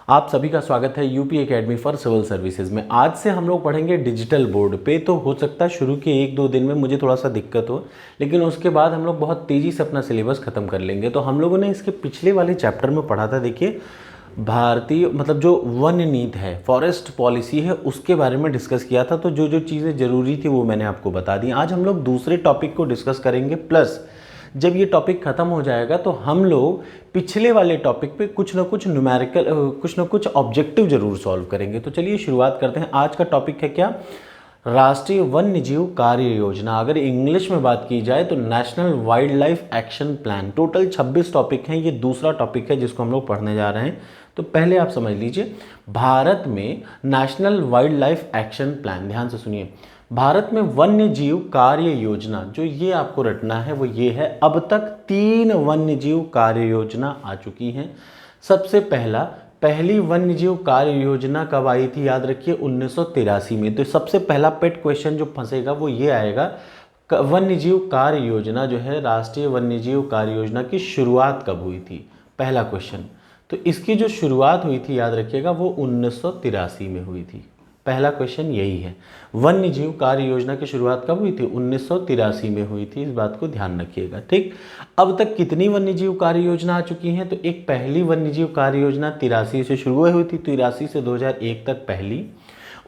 आप सभी का स्वागत है UP academy for civil services में। आज से हम लोग पढ़ेंगे डिजिटल बोर्ड पे। तो हो सकता है शुरू के 1-2 दिन में मुझे थोड़ा सा दिक्कत हो, लेकिन उसके बाद हम लोग बहुत तेज़ी से अपना सिलेबस ख़त्म कर लेंगे। तो हम लोगों ने इसके पिछले वाले चैप्टर में पढ़ा था, देखिए भारतीय मतलब जो वन नीति है, फॉरेस्ट पॉलिसी है, उसके बारे में डिस्कस किया था। तो जो जो चीज़ें ज़रूरी थी वो मैंने आपको बता दी। आज हम लोग दूसरे टॉपिक को डिस्कस करेंगे, प्लस जब ये टॉपिक ख़त्म हो जाएगा तो हम लोग पिछले वाले टॉपिक पे कुछ ना कुछ न्यूमेरिकल कुछ ना कुछ ऑब्जेक्टिव ज़रूर सॉल्व करेंगे। तो चलिए शुरुआत करते हैं। आज का टॉपिक है क्या? राष्ट्रीय वन्य जीव कार्य योजना। अगर इंग्लिश में बात की जाए तो national wild life action plan. Total 26 topic हैं, ये दूसरा टॉपिक है जिसको हम लोग पढ़ने जा रहे हैं। तो पहले आप समझ लीजिए, भारत में national wild life action plan, ध्यान से सुनिए। भारत में वन्य जीव कार्य योजना, जो ये आपको रटना है वो ये है। अब तक 3 वन्य जीव कार्य योजना आ चुकी हैं। सबसे पहली वन्य जीव कार्य योजना कब आई थी? याद रखिए 1983 में। तो सबसे पहला पेट क्वेश्चन जो फंसेगा वो ये आएगा, वन्य जीव कार्य योजना जो है, राष्ट्रीय वन्य जीव कार्य योजना की शुरुआत कब हुई थी? पहला क्वेश्चन। तो इसकी जो शुरुआत हुई थी, याद रखिएगा, वो 1983 में हुई थी। पहला क्वेश्चन यही है, वन्य जीव कार्य योजना की शुरुआत कब हुई थी? 1983 में हुई थी। इस बात को ध्यान रखिएगा, ठीक। अब तक कितनी वन्य जीव कार्य योजना आ चुकी हैं? तो एक पहली वन्य जीव कार्य योजना 83 से शुरू हुई थी, 83 से 2001 तक पहली,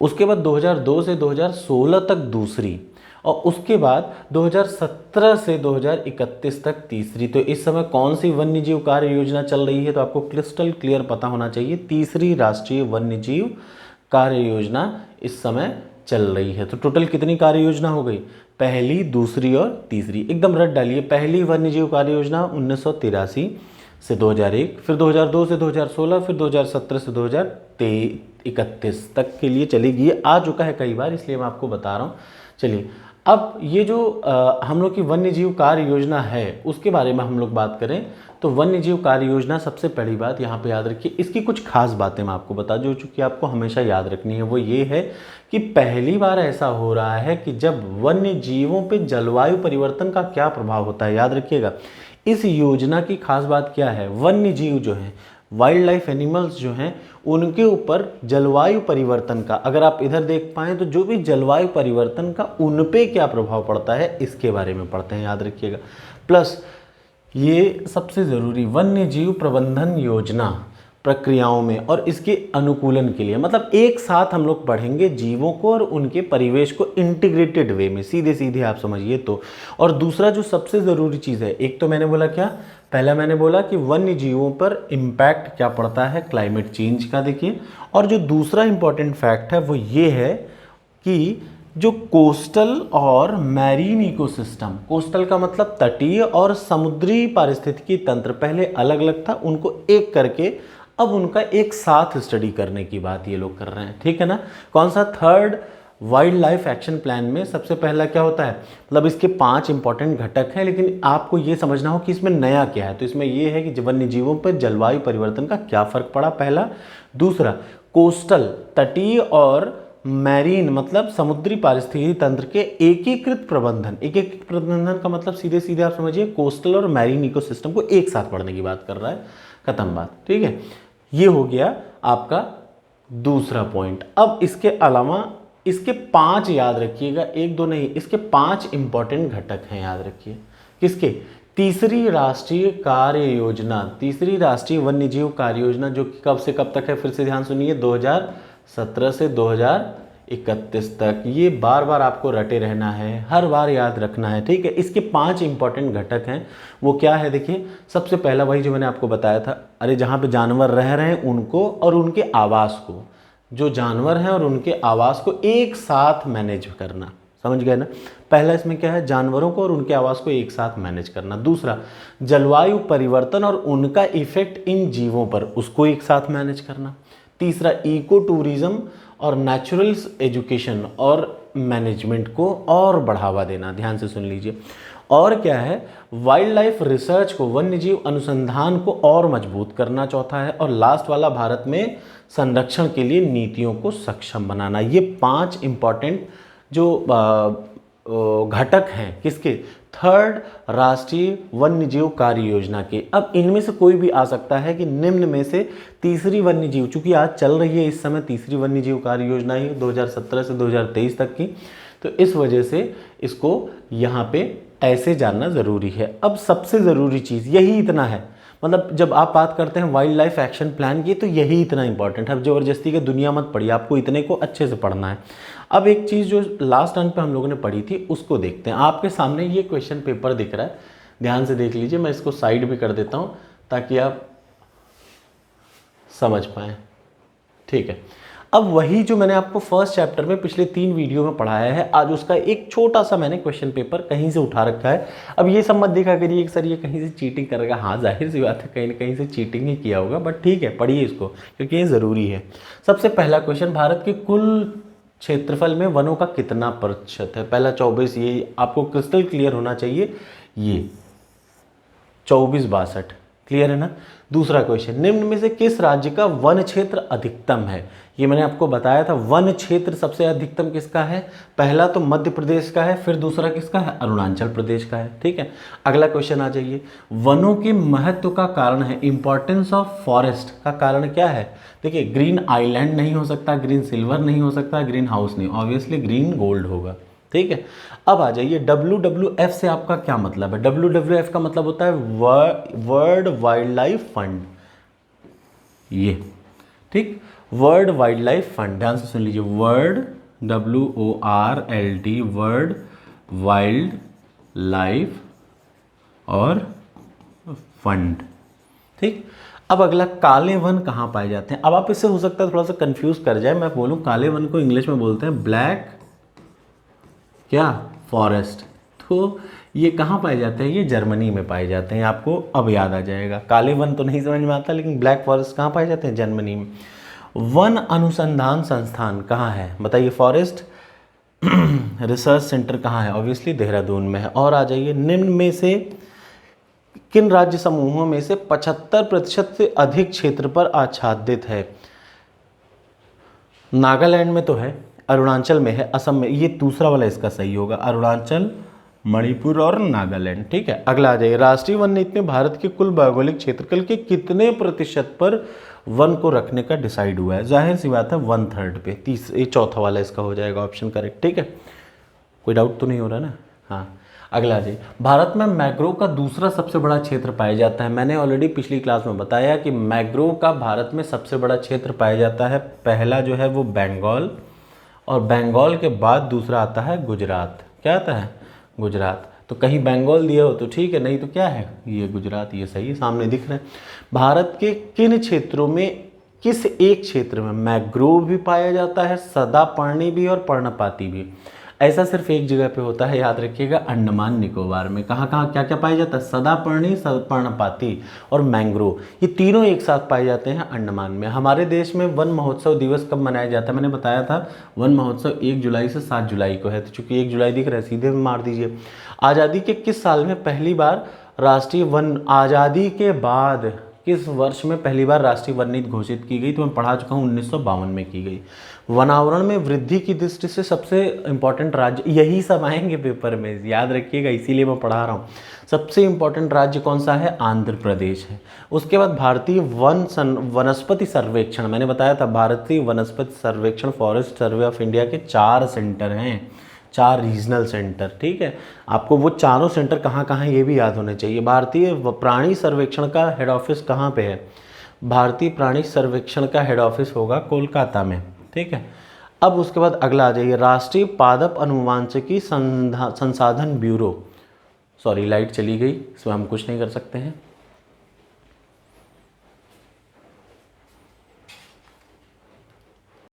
उसके बाद 2002 से 2016 तक दूसरी, और उसके बाद 2017 से 2031 तक तीसरी। तो इस समय कौन सी वन्य जीव कार्य योजना चल रही है? तो आपको क्रिस्टल क्लियर पता होना चाहिए, तीसरी राष्ट्रीय वन्य जीव कार्य योजना इस समय चल रही है। तो टोटल कितनी कार्य योजना हो गई? पहली, दूसरी और तीसरी। एकदम रट डालिए। पहली वन्य जीव कार्य योजना 1983 से 2001, फिर 2002 से 2016, फिर 2017 से 2031 तक के लिए चलेगी। ये आ चुका है कई बार, इसलिए मैं आपको बता रहा हूँ। चलिए, अब ये जो हम लोग की वन्य जीव कार्य योजना है उसके बारे में हम लोग बात करें तो वन्य जीव कार्य योजना, सबसे पहली बात यहाँ पे याद रखिए, इसकी कुछ खास बातें मैं आपको बता दूं, चूँकि आपको हमेशा याद रखनी है। वो ये है कि पहली बार ऐसा हो रहा है कि जब वन्य जीवों पे जलवायु परिवर्तन का क्या प्रभाव होता है, याद रखिएगा। इस योजना की खास बात क्या है? वन्य जीव जो हैं, वाइल्ड लाइफ एनिमल्स जो हैं, उनके ऊपर जलवायु परिवर्तन का, अगर आप इधर देख पाएँ तो जो भी जलवायु परिवर्तन का उन पे क्या प्रभाव पड़ता है, इसके बारे में पढ़ते हैं, याद रखिएगा। प्लस ये सबसे ज़रूरी, वन्य जीव प्रबंधन योजना प्रक्रियाओं में और इसके अनुकूलन के लिए, मतलब एक साथ हम लोग पढ़ेंगे जीवों को और उनके परिवेश को इंटीग्रेटेड वे में, सीधे सीधे आप समझिए तो। और दूसरा जो सबसे ज़रूरी चीज़ है, एक तो मैंने बोला क्या, पहला मैंने बोला कि वन्य जीवों पर इम्पैक्ट क्या पड़ता है, क्लाइमेट चेंज का, देखिए। और जो दूसरा इंपॉर्टेंट फैक्ट है वो ये है कि जो कोस्टल और मैरीन इकोसिस्टम, कोस्टल का मतलब तटीय और समुद्री पारिस्थितिकी तंत्र, पहले अलग अलग था, उनको एक करके अब उनका एक साथ स्टडी करने की बात ये लोग कर रहे हैं, ठीक है ना। कौन सा? Third wild life action plan में सबसे पहला क्या होता है, मतलब इसके 5 इंपॉर्टेंट घटक हैं, लेकिन आपको ये समझना हो कि इसमें नया क्या है। तो इसमें ये है कि वन्य जीवों पर जलवायु परिवर्तन का क्या फर्क पड़ा, पहला। दूसरा, कोस्टल तटीय और मैरीन मतलब समुद्री पारिस्थितिकी तंत्र के एकीकृत प्रबंधन। एकीकृत प्रबंधन का मतलब सीधे सीधे आप समझिए कोस्टल और मैरीन इकोसिस्टम को एक साथ पढ़ने की बात कर रहा है, खत्म बात, ठीक है। ये हो गया आपका दूसरा पॉइंट। अब इसके अलावा इसके 5 याद रखिएगा, 1-2 नहीं, इसके 5 इंपॉर्टेंट घटक हैं, याद रखिए। किसके? तीसरी राष्ट्रीय कार्य योजना, तीसरी राष्ट्रीय वन्य जीव कार्य योजना, जो कि कब से कब तक है, फिर से ध्यान सुनिए, 2017 से 2031 तक। ये बार बार आपको रटे रहना है, हर बार याद रखना है, ठीक है। इसके 5 इंपॉर्टेंट घटक हैं, वो क्या है देखिए। सबसे पहला वही जो मैंने आपको बताया था, अरे जहाँ पे जानवर रह रहे हैं उनको और उनके आवास को, जो जानवर हैं और उनके आवास को एक साथ मैनेज करना, समझ गए ना। पहला इसमें क्या है, जानवरों को और उनके आवास को एक साथ मैनेज करना। दूसरा, जलवायु परिवर्तन और उनका इफेक्ट इन जीवों पर, उसको एक साथ मैनेज करना। तीसरा, इको टूरिज्म और नेचुरल एजुकेशन और मैनेजमेंट को और बढ़ावा देना, ध्यान से सुन लीजिए। और क्या है, वाइल्ड लाइफ रिसर्च को, वन्य जीव अनुसंधान को और मजबूत करना, चौथा है। और लास्ट वाला, भारत में संरक्षण के लिए नीतियों को सक्षम बनाना। ये 5 इंपॉर्टेंट जो घटक हैं किसके, थर्ड राष्ट्रीय वन्यजीव कार्य योजना के। अब इनमें से कोई भी आ सकता है कि निम्न में से तीसरी वन्यजीव, चूंकि आज चल रही है इस समय तीसरी वन्यजीव कार्य योजना ही 2017 से 2023 तक की, तो इस वजह से इसको यहाँ पे ऐसे जानना ज़रूरी है। अब सबसे ज़रूरी चीज़ यही इतना है, मतलब जब आप बात करते हैं वाइल्ड लाइफ एक्शन प्लान की तो यही इतना इंपॉर्टेंट है। अब ज़बरदस्ती की दुनिया मत पढ़िए, आपको इतने को अच्छे से पढ़ना है। अब एक चीज़ जो लास्ट टर्न पे हम लोगों ने पढ़ी थी उसको देखते हैं। आपके सामने ये क्वेश्चन पेपर दिख रहा है, ध्यान से देख लीजिए। मैं इसको साइड भी कर देता हूँ ताकि आप समझ पाएँ, ठीक है। अब वही जो मैंने आपको फर्स्ट चैप्टर में पिछले 3 वीडियो में पढ़ाया है, आज उसका एक छोटा सा मैंने क्वेश्चन पेपर कहीं से उठा रखा है। अब ये सब मत देखा करिए कि सर ये कहीं से चीटिंग करेगा, हाँ जाहिर सी बात है कहीं ना कहीं से चीटिंग ही किया होगा, बट ठीक है पढ़िए इसको क्योंकि ये ज़रूरी है। सबसे पहला क्वेश्चन, भारत के कुल क्षेत्रफल में वनों का कितना प्रतिशत है? पहला 24, ये आपको क्रिस्टल क्लियर होना चाहिए, ये 24-62 क्लियर है ना। दूसरा क्वेश्चन, निम्न में से किस राज्य का वन क्षेत्र अधिकतम है? ये मैंने आपको बताया था, वन क्षेत्र सबसे अधिकतम किसका है? पहला तो मध्य प्रदेश का है, फिर दूसरा किसका है? अरुणाचल प्रदेश का है, ठीक है। अगला क्वेश्चन आ जाइए, वनों के महत्व का कारण है, इंपॉर्टेंस ऑफ फॉरेस्ट का कारण क्या है? देखिए ग्रीन आइलैंड नहीं हो सकता, ग्रीन सिल्वर नहीं हो सकता, ग्रीन हाउस नहीं, ऑब्वियसली ग्रीन गोल्ड होगा, ठीक है। अब आ जाइए WWF से आपका क्या मतलब है? WWF का मतलब होता है वर्ल्ड वाइल्ड लाइफ फंड, ये ठीक, वर्ल्ड वाइल्ड लाइफ फंड, ध्यान से सुन लीजिए, world WORLD world wild life और फंड, ठीक। अब अगला, काले वन कहाँ पाए जाते हैं? अब आप इससे हो सकता है थोड़ा सा कंफ्यूज कर जाए, मैं बोलूँ काले वन को इंग्लिश में बोलते हैं ब्लैक क्या फॉरेस्ट। तो ये कहाँ पाए जाते हैं? ये जर्मनी में पाए जाते हैं, आपको अब याद आ जाएगा। काले वन तो नहीं समझ में आता, लेकिन ब्लैक फॉरेस्ट कहाँ पाए जाते हैं? जर्मनी में। वन अनुसंधान संस्थान कहाँ है बताइए? फॉरेस्ट रिसर्च सेंटर कहाँ है? ऑब्वियसली देहरादून में है। और आ जाइए, निम्न में से किन राज्य समूहों में से 75% से अधिक क्षेत्र पर आच्छादित है? नागालैंड में तो है, अरुणाचल में है, असम में, ये दूसरा वाला इसका सही होगा, अरुणाचल, मणिपुर और नागालैंड, ठीक है। अगला आ जाइए, राष्ट्रीय वन नीति में भारत के कुल भौगोलिक क्षेत्रफल के कितने प्रतिशत पर वन को रखने का डिसाइड हुआ है? जाहिर सी बात है 1/3 पे, ये चौथा वाला इसका हो जाएगा ऑप्शन करेक्ट, ठीक है। कोई डाउट तो नहीं हो रहा ना? हाँ। अगला आ जाइए, भारत में मैंग्रोव का दूसरा सबसे बड़ा क्षेत्र पाया जाता है। मैंने ऑलरेडी पिछली क्लास में बताया कि मैंग्रोव का भारत में सबसे बड़ा क्षेत्र पाया जाता है। पहला जो है वो बंगाल, और बंगाल के बाद दूसरा आता है गुजरात। क्या आता है? गुजरात। तो कहीं बंगाल दिया हो तो ठीक है, नहीं तो क्या है? ये गुजरात, ये सही सामने दिख रहा है। भारत के किन क्षेत्रों में, किस एक क्षेत्र में मैंग्रोव भी पाया जाता है, सदापर्णी भी और पर्णपाती भी? ऐसा सिर्फ एक जगह पे होता है, याद रखिएगा, अंडमान निकोबार में। कहाँ कहाँ क्या क्या पाया जाता है? सदापर्णी, पर्णपाती और मैंग्रोव, ये तीनों एक साथ पाए जाते हैं अंडमान में। हमारे देश में वन महोत्सव दिवस कब मनाया जाता है? मैंने बताया था वन महोत्सव 1 जुलाई से 7 जुलाई को है, तो चूंकि 1 जुलाई दिख रहा है सीधे मार दीजिए। आज़ादी के किस साल में पहली बार राष्ट्रीय वन, आज़ादी के बाद किस वर्ष में पहली बार राष्ट्रीय वन नीति घोषित की गई? तो मैं पढ़ा चुका हूँ, 1952 में की गई। वनावरण में वृद्धि की दृष्टि से सबसे इंपॉर्टेंट राज्य, यही सब आएंगे पेपर में, याद रखिएगा, इसीलिए मैं पढ़ा रहा हूँ। सबसे इंपॉर्टेंट राज्य कौन सा है? आंध्र प्रदेश है। उसके बाद भारतीय वनस्पति सर्वेक्षण, मैंने बताया था भारतीय वनस्पति सर्वेक्षण, फॉरेस्ट सर्वे ऑफ इंडिया के 4 सेंटर हैं, 4 रीजनल सेंटर, ठीक है। आपको वो चारों सेंटर कहाँ कहाँ ये भी याद होने चाहिए। भारतीय प्राणी सर्वेक्षण का हेड ऑफिस कहाँ पे है? भारतीय प्राणी सर्वेक्षण का हेड ऑफिस होगा कोलकाता में, ठीक है। अब उसके बाद अगला आ जाइए, राष्ट्रीय पादप अनुवांशिकी संसाधन ब्यूरो, सॉरी लाइट चली गई, इसमें हम कुछ नहीं कर सकते हैं।